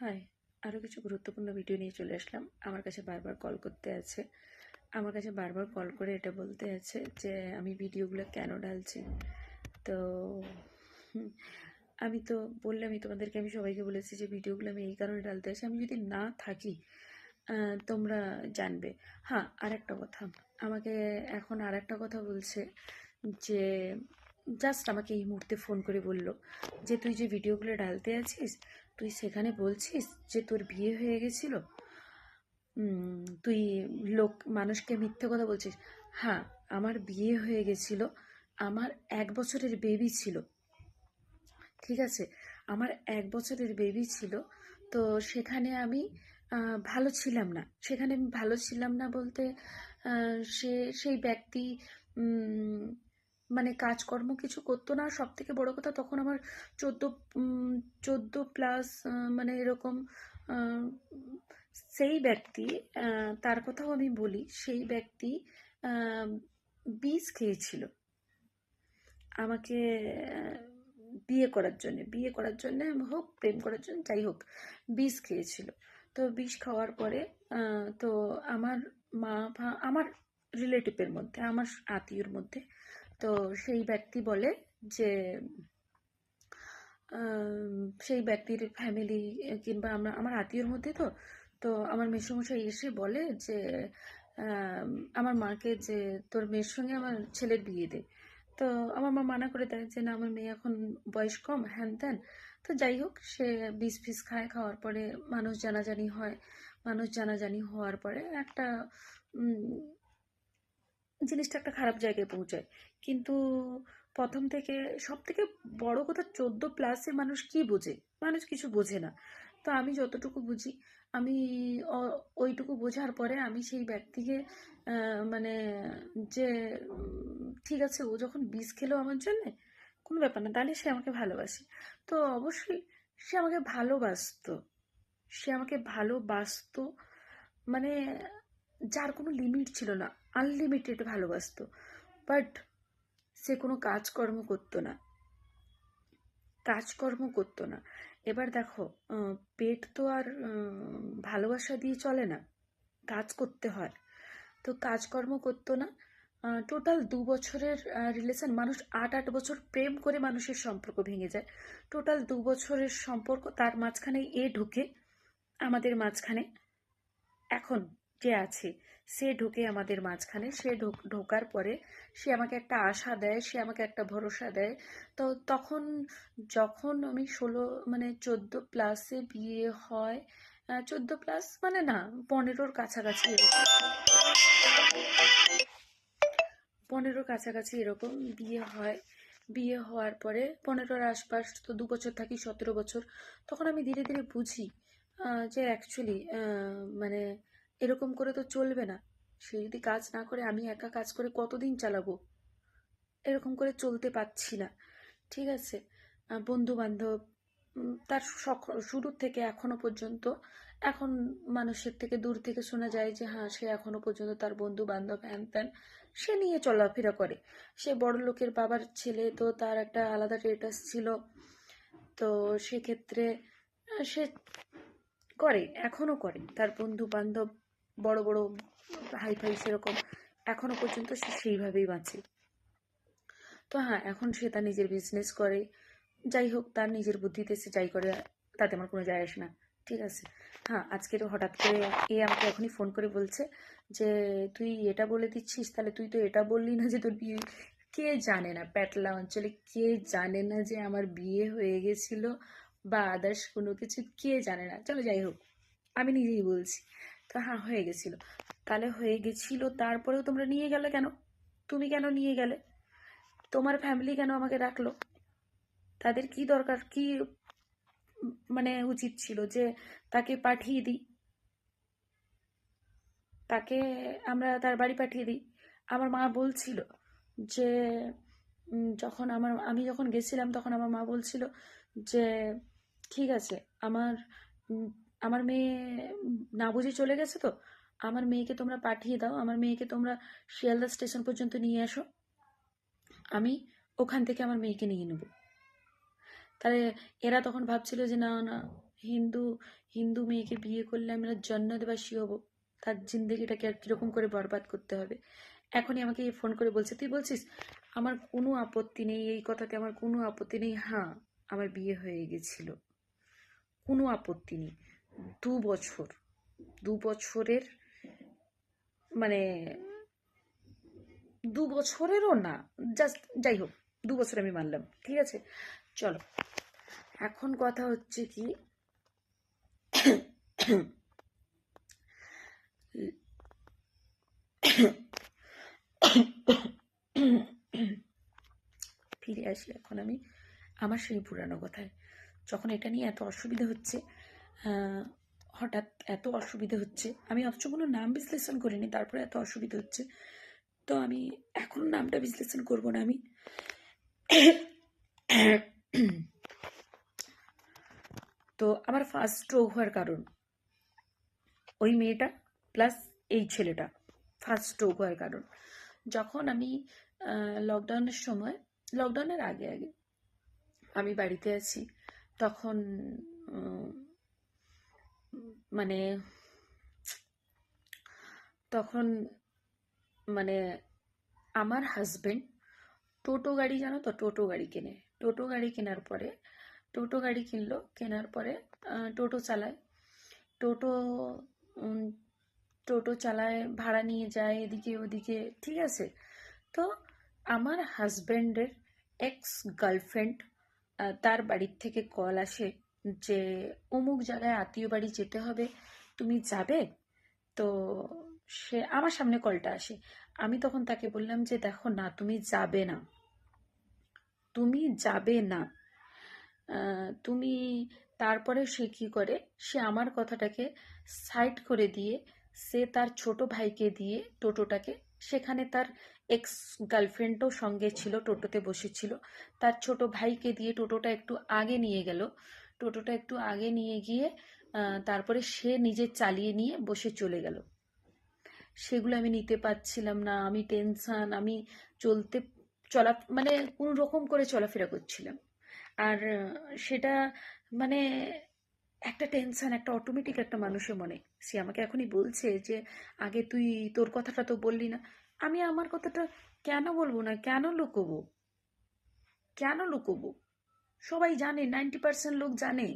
High, আরও কিছু গুরুত্বপূর্ণ ভিডিও নিয়ে চলে আসলাম। আমার কাছে বারবার কল করতে আছে। আমার কাছে বারবার কল করে এটা বলতে আছে যে আমি ভিডিওগুলো কেন ঢালছি। তো হুম, আমি তো বললামই তোমাদেরকে, আমি সবাইকে বলেছি যে ভিডিওগুলো আমি এই কারণে ঢালতে আছি, আমি যদি না থাকি তোমরা জানবে। হ্যাঁ, আর একটা কথা, আমাকে এখন আর একটা কথা বলছে যে জাস্ট আমাকে এই মুহূর্তে ফোন করে বলল যে তুই যে ভিডিওগুলো ঢালতে আছিস, তুই সেখানে বলছিস যে তোর বিয়ে হয়ে গেছিল, তুই মানুষকে মিথ্যে কথা বলছিস। হ্যাঁ, আমার বিয়ে হয়ে গেছিল, আমার 1 বছরের বেবি ছিল। ঠিক আছে, আমার 1 বছরের বেবি ছিল। তো সেখানে আমি ভালো ছিলাম না। সেখানে আমি ভালো ছিলাম না বলতে সেই ব্যক্তি মানে কাজকর্ম কিছু করতো না। সব থেকে বড় কথা, তখন আমার 14+ মানে এরকম আহ, সেই ব্যক্তি, তার কথাও আমি বলি, সেই ব্যক্তি আহ, বিষ খেয়েছিল আমাকে বিয়ে করার জন্য হোক, প্রেম করার জন্য, যাই হোক, বিষ খেয়েছিল। তো বিষ খাওয়ার পরে তো আমার আমার রিলেটিভের মধ্যে, আমার আত্মীয়র মধ্যে, তো সেই ব্যক্তি বলে যে সেই ব্যক্তির ফ্যামিলি কিংবা আমার আত্মীয়র মধ্যে, তো তো আমার মেসোমশাই এসে বলে যে আমার মাকে যে তোর মেয়ের সঙ্গে আমার ছেলের বিয়ে দে। তো আমার মা মানা করে দেয় যে না, আমার মেয়ে এখন বয়স কম, হ্যান ত্যান। তো যাই হোক, সে বিষ ফিস খায়, খাওয়ার পরে মানুষ জানাজানি হয়। মানুষ জানাজানি হওয়ার পরে একটা জিনিসটা একটা খারাপ জায়গায় পৌঁছায়। কিন্তু প্রথম থেকে, সব থেকে বড় কথা, 14+ মানুষ কি বোঝে? মানুষ কিছু বোঝে না। তো আমি যতটুকু বুঝি, আমি ওইটুকু বোঝার পরে আমি সেই ব্যক্তিকে মানে যে ঠিক আছে, ও যখন বিষ খেলো আমার জন্যে, কোনো ব্যাপার না, তাহলে সে আমাকে ভালোবাসে। তো অবশ্যই সে আমাকে ভালোবাসতো। সে আমাকে ভালোবাসতো মানে যার কোনো লিমিট ছিল না, আনলিমিটেড ভালোবাসতো। বাট সে কোনো কাজকর্ম করতো না। এবার দেখো, পেট তো আর ভালোবাসা দিয়ে চলে না, কাজ করতে হয়। তো কাজকর্ম করতো না। টোটাল 2 বছরের রিলেশন, মানুষ 8 বছর প্রেম করে মানুষের সম্পর্ক ভেঙে যায়। টোটাল 2 বছরের সম্পর্ক, তার মাঝখানে এ ঢুকে আমাদের মাঝখানে, এখন যে আছে সে ঢুকে আমাদের মাঝখানে। সে ঢোকার পরে সে আমাকে একটা আশা দেয়, সে আমাকে একটা ভরসা দেয়। তো তখন যখন আমি 14+ বিয়ে হয়, 14+ মানে না, 15-র কাছাকাছি এরকম, 15-র কাছাকাছি এরকম বিয়ে হয়। বিয়ে হওয়ার পরে 15-র আশপাশ, তো 2 বছর থাকি, 17 বছর। তখন আমি ধীরে ধীরে বুঝি যে অ্যাকচুয়ালি মানে এরকম করে তো চলবে না। সে যদি কাজ না করে, আমি একা কাজ করে কতদিন চালাবো? এরকম করে চলতে পারছি না। ঠিক আছে, বন্ধু বান্ধব, তার শুরুর থেকে এখনো পর্যন্ত, এখন মানুষের থেকে দূর থেকে শোনা যায় যে হ্যাঁ, সে এখনো পর্যন্ত তার বন্ধু বান্ধব হ্যান ত্যান সে নিয়ে চলাফেরা করে। সে বড় লোকের বাবার ছেলে, তো তার একটা আলাদা স্ট্যাটাস ছিল। তো সেক্ষেত্রে সে করে, এখনো করে, তার বন্ধু বান্ধব বড় বড় হাই ফাই সেরকম এখনো পর্যন্ত সে সেইভাবেই বাঁচে। তো হ্যাঁ, এখন সে তার নিজের বিজনেস করে। যাই হোক, তার নিজের বুদ্ধিতে সে যাই করে, তাতে আমার কোনো যায় আসে না। ঠিক আছে। হ্যাঁ, আজকের হঠাৎ করে আমাকে এখনই ফোন করে বলছে যে তুই এটা বলে দিচ্ছিস, তাহলে তুই তো এটা বললি না যে তোর বিয়ে। কে জানে না প্যাটলা অঞ্চলে, কে জানে না যে আমার বিয়ে হয়ে গেছিল বা আদার্স কোনো কিছু? কে জানে না? চলো যাই হোক, আমি নিজেই বলছি। তো হ্যাঁ, হয়ে গেছিল। তাহলে হয়ে গেছিল, তারপরেও তোমরা নিয়ে গেলে কেন? তুমি কেন নিয়ে গেলে? তোমার ফ্যামিলি কেন আমাকে ডাকলো? তাদের কি দরকার, কি মানে উচিত ছিল যে তাকে পাঠিয়ে দিই, তাকে আমরা তার বাড়ি পাঠিয়ে দিই? আমার মা বলছিল যে যখন আমি যখন গেছিলাম, তখন আমার মা বলছিল যে ঠিক আছে, আমার উম, আমার মেয়ে না বুঝে চলে গেছে, তো আমার মেয়েকে তোমরা পাঠিয়ে দাও, আমার মেয়েকে তোমরা শিয়ালদা স্টেশন পর্যন্ত নিয়ে আসো, আমি ওখান থেকে আমার মেয়েকে নিয়ে নেব। তাহলে এরা তখন ভাবছিল যে না না, হিন্দু হিন্দু মেয়েকে বিয়ে করলে আমরা জন্নতবাসী হব, তার জিন্দগিটাকে আর কীরকম করে বরবাদ করতে হবে। এখনই আমাকে ফোন করে বলছে, তুই বলছিস আমার কোনো আপত্তি নেই, এই কথাতে আমার কোনো আপত্তি নেই। হ্যাঁ, আমার বিয়ে হয়ে গেছিল, কোনো আপত্তি নেই। 2 বছর, 2 বছরের মানে 2 বছরেরও না, জাস্ট যাই হোক 2 বছর আমি মানলাম, ঠিক আছে। চলো, এখন কথা হচ্ছে কি, ফিরে আসি এখন আমি আমার সেই পুরানো কথায়। যখন এটা নিয়ে এত অসুবিধা হচ্ছে, হঠাৎ এত অসুবিধা হচ্ছে, আমি অথচ কোনো নাম বিশ্লেষণ করিনি, তারপরে এত অসুবিধা হচ্ছে, তো আমি এখন নামটা বিশ্লেষণ করব না। আমি তো আমার ফার্স্ট স্ট্রোক হওয়ার কারণ ওই মেয়েটা প্লাস এই ছেলেটা, ফার্স্ট স্ট্রোক হওয়ার কারণ। যখন আমি লকডাউনের সময়, লকডাউনের আগে আগে আমি বাড়িতে আছি, তখন মানে তখন মানে আমার হাজবেন্ড টোটো গাড়ি, জানো তো, টোটো গাড়ি কেনে। টোটো গাড়ি কেনার পরে, টোটো গাড়ি কিনলো, কেনার পরে টোটো চালায়। টোটো টোটো চালায়, ভাড়া নিয়ে যায় এদিকে ওদিকে, ঠিক আছে। তো আমার হাজব্যান্ডের এক্স গার্লফ্রেন্ড, তার বাড়ির থেকে কল আসে যে অমুক জায়গায় আত্মীয় বাড়ি যেতে হবে, তুমি যাবে? তো সে আমার সামনে কলটা আসে। আমি তখন তাকে বললাম যে দেখো না, তুমি যাবে না, তুমি যাবে না। তুমি, তারপরে সে কি করে, সে আমার কথাটাকে সাইড করে দিয়ে সে তার ছোট ভাইকে দিয়ে টোটোটাকে, সেখানে তার এক্স গার্লফ্রেন্ডও সঙ্গে ছিল, টোটোতে বসেছিল, তার ছোট ভাইকে দিয়ে টোটোটা একটু আগে নিয়ে গেল। টোটোটা একটু আগে নিয়ে গিয়ে তারপরে সে নিজে চালিয়ে নিয়ে বসে চলে গেল। সেগুলো আমি নিতে পারছিলাম না, আমি টেনশন, আমি চলতে চলা মানে কোনো রকম করে চলাফেরা করছিলাম। আর সেটা মানে একটা টেনশন, একটা অটোমেটিক একটা মানুষের মনে। সে আমাকে এখনই বলছে যে আগে তুই তোর কথাটা তো বললি না। আমি আমার কথাটা কেন বলবো না, কেন লুকোবো, কেন লুকোবো? সবাই জানে, 90% লোক জানে।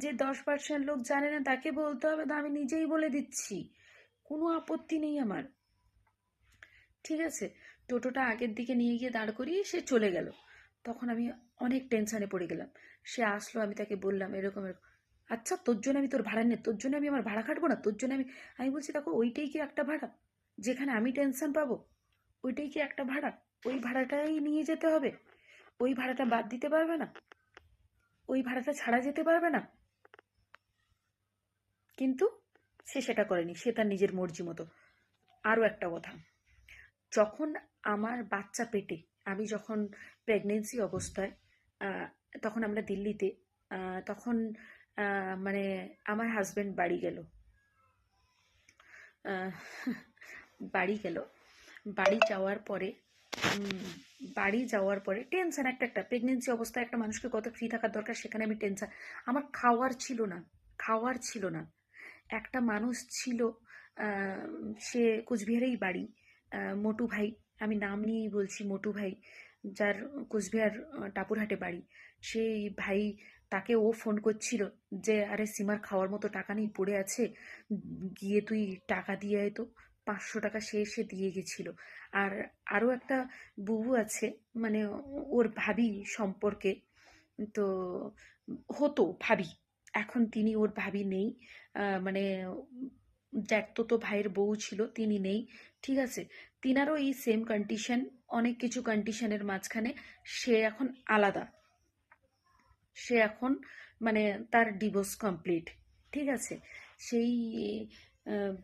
যে 10% লোক জানে না তাকে বলতে হবে, তো আমি নিজেই বলে দিচ্ছি, কোনো আপত্তি নেই আমার, ঠিক আছে। টোটোটা আগের দিকে নিয়ে গিয়ে দাঁড় করিয়ে সে চলে গেল। তখন আমি অনেক টেনশনে পড়ে গেলাম। সে আসলো, আমি তাকে বললাম এরকম এরকম। আচ্ছা, তোর জন্য আমি তোর ভাড়া তোর জন্য আমি আমার ভাড়া কাটবো না? তোর জন্য আমি আমি বলছি দেখো, ওইটাই কি একটা ভাড়া যেখানে আমি টেনশন পাবো? ওইটাই কি একটা ভাড়া? ওই ভাড়াটাই নিয়ে যেতে হবে? ওই ভাড়াটা বাদ দিতে পারবে না? ওই ভাড়াটা ছাড়া যেতে পারবে না? কিন্তু সে সেটা করেনি, সে তার নিজের মর্জি মতো। আরও একটা কথা, যখন আমার বাচ্চা পেটে, আমি যখন প্রেগনেন্সি অবস্থায়, তখন আমরা দিল্লিতে, তখন মানে আমার হাজব্যান্ড বাড়ি গেল, আহ, বাড়ি গেল। বাড়ি যাওয়ার পরে বাড়ি যাওয়ার পরে টেনশন, একটা একটা প্রেগনেন্সি অবস্থায় একটা মানুষকে কত ফ্রি থাকার দরকার, সেখানে আমি টেনশন। আমার খাওয়ার ছিল না, খাওয়ার ছিল না। একটা মানুষ ছিল, সে কোচবিহারেই বাড়ি, মোটু ভাই, আমি নাম নিয়েই বলছি, মোটু ভাই, যার কোচবিহার টাপুরহাটে বাড়ি। সেই ভাই, তাকে ও ফোন করছিল যে আরে সীমার খাওয়ার মতো টাকা নেই, পড়ে আছে, গিয়ে তুই টাকা দিয়ে আয় তো। 500 টাকা সে এসে দিয়ে গেছিল। আর আরও একটা বুবু আছে, মানে ওর ভাবি সম্পর্কে, তো হতো ভাবি, এখন তিনি ওর ভাবি নেই, মানে দেখতো তো ভাইয়ের বউ ছিল, তিনি নেই, ঠিক আছে। তিনারও এই সেম কন্ডিশন, অনেক কিছু কন্ডিশনের মাঝখানে সে এখন আলাদা, সে এখন মানে তার ডিভোর্স কমপ্লিট, ঠিক আছে। সেই আহ,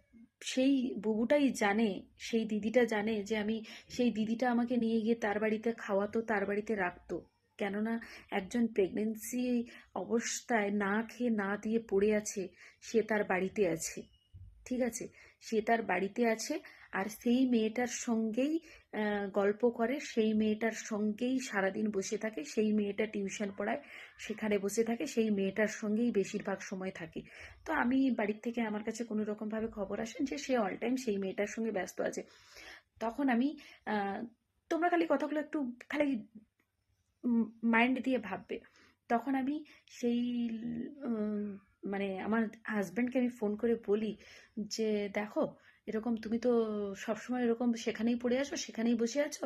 সেই বুবুটাই জানে, সেই দিদিটা জানে যে আমি, সেই দিদিটা আমাকে নিয়ে গিয়ে তার বাড়িতে খাওয়াতো, তার বাড়িতে রাখতো। কেননা একজন প্রেগনেন্সি অবস্থায় না খেয়ে না দিয়ে পড়ে আছে, সে তার বাড়িতে আছে, ঠিক আছে, সে তার বাড়িতে আছে। আর সেই মেয়েটার সঙ্গেই গল্প করে, সেই মেয়েটার সঙ্গেই সারাদিন বসে থাকে, সেই মেয়েটা টিউশন পড়ায়, সেখানে বসে থাকে, সেই মেয়েটার সঙ্গেই বেশিরভাগ সময় থাকে। তো আমি বাড়ির থেকে আমার কাছে কোনো রকমভাবে খবর আসেন যে সে অল টাইম সেই মেয়েটার সঙ্গে ব্যস্ত আছে। তখন আমি তোমরা খালি কথাগুলো একটু খালি মাইন্ড দিয়ে ভাববে। তখন আমি সেই মানে আমার হাজব্যান্ডকে আমি ফোন করে বলি যে দেখো, এরকম তুমি তো সবসময় এরকম সেখানেই পড়ে আছো, সেখানেই বসে আছো,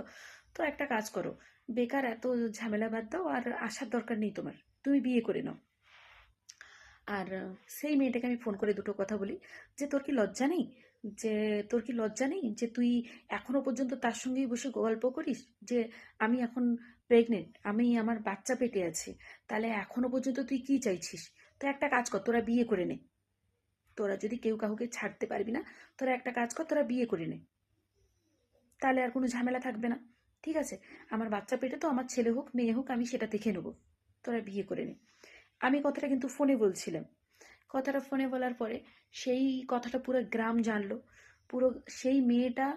তো একটা কাজ করো, বেকার এত ঝামেলা বাদ দাও, আর আসার দরকার নেই তোমার, তুমি বিয়ে করে নাও। আর সেই মেয়েটাকে আমি ফোন করে দুটো কথা বলি যে তোর কি লজ্জা নেই, যে তোর কি লজ্জা নেই যে তুই এখনো পর্যন্ত তার সঙ্গেই বসে গল্প করিস, যে আমি এখন প্রেগনেন্ট, আমি আমার বাচ্চা পেটে আছে, তাহলে এখনো পর্যন্ত তুই কি চাইছিস? তো একটা কাজ কর, তোরা বিয়ে করে নে। তোরা যদি কেউ কাউকে ছাড়তে পারবি না, তোরা একটা কাজ কর, তোরা বিয়ে করে নে, তাহলে আর কোনো ঝামেলা থাকবে না। ঠিক আছে, আমার বাচ্চা পেটে তো, আমার ছেলে হোক মেয়ে হোক আমি সেটা দেখে নেবো, তোরা বিয়ে করে নে। আমি কথাটা কিন্তু ফোনে বলছিলাম। কথাটা ফোনে বলার পরে সেই কথাটা পুরো গ্রাম জানলো। পুরো সেই মেয়েটা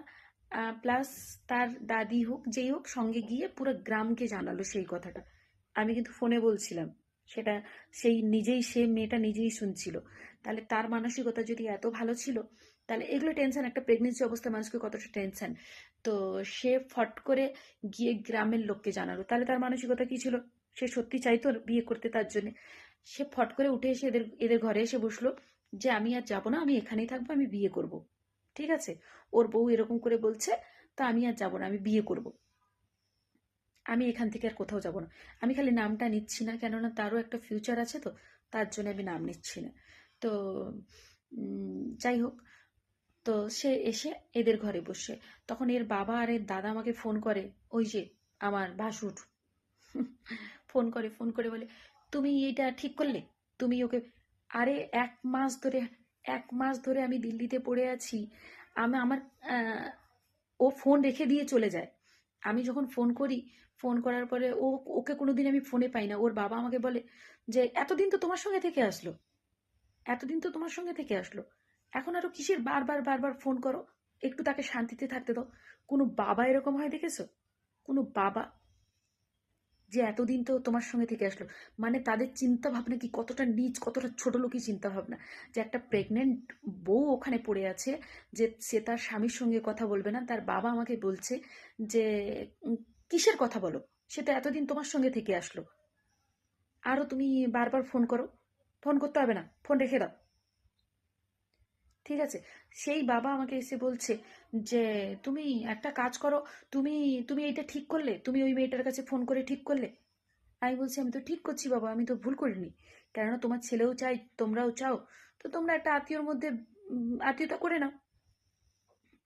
প্লাস তার দাদি হোক যেই হোক সঙ্গে গিয়ে পুরো গ্রামকে জানালো সেই কথাটা। আমি কিন্তু ফোনে বলছিলাম সেটা, সেই নিজেই, সে মেয়েটা নিজেই শুনছিল। তাহলে তার মানসিকতা যদি এত ভালো ছিল, তাহলে এগুলো টেনশন, একটা প্রেগনেন্সি অবস্থায় মানুষকে কতটা টেনশন। তো সে ফট করে গিয়ে গ্রামের লোককে জানালো, তাহলে তার মানসিকতা কি ছিল? সে সত্যি চাইতো বিয়ে করতে তার জন্য। সে ফট করে উঠে এসে এদের এদের ঘরে এসে বসলো যে আমি আর যাবো না, আমি এখানেই থাকবো, আমি বিয়ে করব। ঠিক আছে, ওর বউ এরকম করে বলছে, তা আমি আর যাবো না, আমি বিয়ে করব, আমি এখান থেকে আর কোথাও যাব না। আমি খালি নামটা নিচ্ছি না, কেননা তারও একটা ফিউচার আছে, তো তার জন্য আমি নাম নিচ্ছি না। তো যাই হোক, তো সে এসে এদের ঘরে বসে, তখন এর বাবা আর এর দাদা আমাকে ফোন করে, ওই যে আমার ভাসুর ফোন করে বলে, তুমি এটা ঠিক করলে? তুমি ওকে, আরে 1 মাস ধরে আমি দিল্লিতে পড়ে আছি। আমি আমার আহ, ও ফোন রেখে দিয়ে চলে যায়। আমি যখন ফোন করি, ফোন করার পরে ওকে কোনোদিন আমি ফোনে পাই না। ওর বাবা আমাকে বলে যে এতদিন তো তোমার সঙ্গে থেকে আসলো, এতদিন তো তোমার সঙ্গে থেকে আসলো, এখন আরো কিসের বারবার বারবার ফোন করো? একটু তাকে শান্তিতে থাকতে দাও। কোনো বাবা এরকম হয় দেখেছো? কোনো বাবা যে এতদিন তো তোমার সঙ্গে থেকে আসলো, মানে তাদের চিন্তা ভাবনা কি কতটা নীচ, কতটা ছোট লোকই চিন্তা ভাবনা, যে একটা প্রেগনেন্ট বউ ওখানে পড়ে আছে, যে সে তার স্বামীর সঙ্গে কথা বলবে না। তার বাবা আমাকে বলছে যে কিসের কথা বলো, সে তো এতদিন তোমার সঙ্গে থেকে আসলো, আরও তুমি বারবার ফোন করো। ফোন করতে হবে না, ফোন রেখে দাও। ঠিক আছে, সেই বাবা আমাকে এসে বলছে যে তুমি একটা কাজ করো, তুমি তুমি এইটা ঠিক করলে, তুমি ওই মেয়েটার কাছে ফোন করে ঠিক করলে? আমি বলছি আমি তো ঠিক করছি বাবা, আমি তো ভুল করিনি, কেননা তোমার ছেলেও চাই, তোমরাও চাও, তো তোমরা একটা আত্মীয়র মধ্যে আত্মীয়তা করে নাও।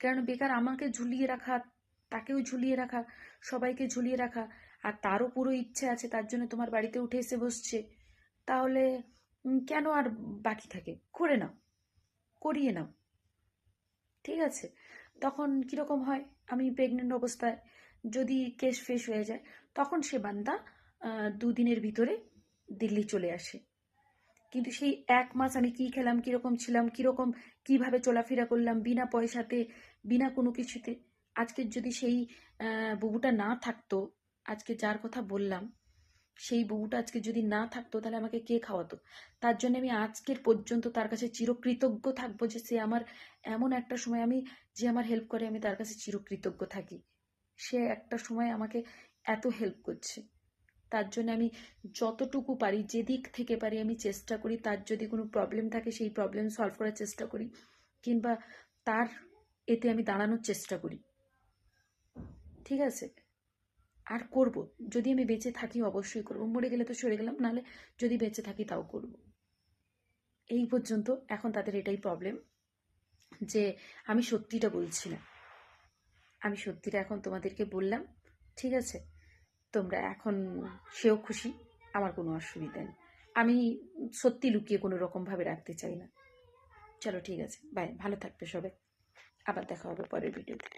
কারণ বেকার আমাকে ঝুলিয়ে রাখা, তাকেও ঝুলিয়ে রাখা, সবাইকে ঝুলিয়ে রাখা, আর তারও পুরো ইচ্ছে আছে, তার জন্য তোমার বাড়িতে উঠে এসে বসছে, তাহলে কেন আর বাকি থাকে? করে নাও, করিয়ে নাও। ঠিক আছে, তখন কিরকম হয়, আমি প্রেগনেন্ট অবস্থায় যদি কেস ফেস হয়ে যায়, তখন সে বান্দা 2 দিনের ভিতরে দিল্লি চলে আসে। কিন্তু সেই 1 মাস আমি কি খেলাম, কিরকম ছিলাম, কিরকম কিভাবে চলাফেরা করলাম বিনা পয়সাতে, বিনা কোনো কিছুতে। আজকে যদি সেই বুবুটা না থাকতো, আজকে যার কথা বললাম, সেই বুবুটা আজকে যদি না থাকতো, তাহলে আমাকে কে খাওয়াতো? তার জন্য আমি আজকের পর্যন্ত তার কাছে চিরকৃতজ্ঞ থাকবো, যে সে আমার এমন একটা সময়, আমি যে আমার হেল্প করে আমি তার কাছে চিরকৃতজ্ঞ থাকি। সে একটা সময় আমাকে এত হেল্প করছে, তার জন্য আমি যতটুকু পারি, যেদিক থেকে পারি আমি চেষ্টা করি, তার যদি কোনো প্রবলেম থাকে সেই প্রবলেম সলভ করার চেষ্টা করি, কিংবা তার এতে আমি দাঁড়ানোর চেষ্টা করি। ঠিক আছে, আর করব, যদি আমি বেঁচে থাকি অবশ্যই করব, মরে গেলে তো সরে গেলাম, নাহলে যদি বেঁচে থাকি তাও করব। এই পর্যন্ত এখন তাদের এটাই প্রবলেম, যে আমি সত্যিটা বলছি না। আমি সত্যিটা এখন তোমাদেরকে বললাম, ঠিক আছে, তোমরা এখন, সেও খুশি, আমার কোনো অসুবিধা নেই। আমি সত্যি লুকিয়ে কোনো রকমভাবে রাখতে চাই না। চলো ঠিক আছে, বাই, ভালো থাকবে সবাই, আবার দেখা হবে পরের ভিডিওতে।